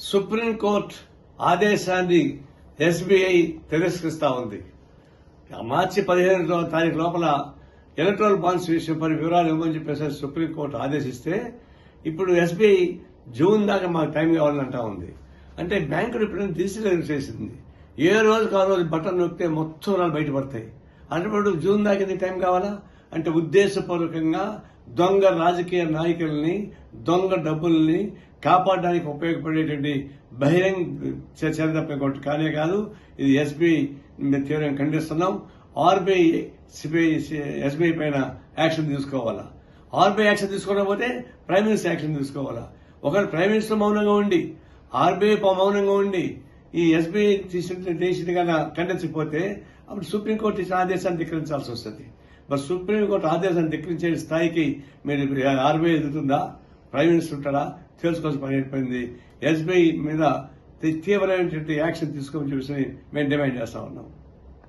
Supreme court ఆదేశాన్ని SBI తిరస్కరిస్తా ఉంది. మార్చి 15వ తారీఖు లోపల ఎలక్ట్రల్ బాండ్స్ విషయంపై వివరాలు ఇవ్వమని చెప్పేసి సుప్రీంకోర్టు ఆదేశిస్తే ఇప్పుడు ఎస్బీఐ జూన్ దాకా మాకు టైం కావాలని అంటా ఉంది. అంటే బ్యాంకులు ఇప్పుడు డిజిటల్ చేసింది. ఏ రోజుకు ఆ రోజు బటన్ నొక్కితే మొత్తం రాళ్ళు బయటపడతాయి. అన్నప్పుడు జూన్ దాకా ఎందుకు టైం కావాలా అంటే ఉద్దేశపూర్వకంగా దొంగ రాజకీయ నాయకుల్ని, దొంగ డబ్బుల్ని కాపాడడానికి ఉపయోగపడేటువంటి బహిరంగ చర్య తప్ప కానే కాదు. ఇది ఎస్బీఐ తీవ్రంగా ఖండిస్తున్నాం. ఆర్బీఐ ఎస్బీఐ పైన యాక్షన్ తీసుకోవాలా. ఆర్బీఐ యాక్షన్ తీసుకోకపోతే ప్రైమ్ మినిస్టర్ యాక్షన్ తీసుకోవాలా. ఒకవేళ ప్రైమ్ మినిస్టర్ మౌనంగా ఉండి, ఆర్బీఐ మౌనంగా ఉండి ఈ ఎస్బీఐ చేసిన కన్నా ఖండించకపోతే అప్పుడు సుప్రీంకోర్టు ఇచ్చిన ఆదేశాన్ని ధిక్కరించాల్సి వస్తుంది. మరి సుప్రీంకోర్టు ఆదేశాన్ని ధిక్కరించే స్థాయికి మీరు ఆర్బీఐ ఎదుగుతుందా, ప్రైమ్ మినిస్టర్ ఉంటారా తెలుసుకోవాల్సిన పని అయిపోయింది. ఎస్బీఐ మీద తీవ్రమైనటువంటి యాక్షన్ తీసుకోమని చెప్పేసి మేము డిమాండ్ చేస్తా ఉన్నాం.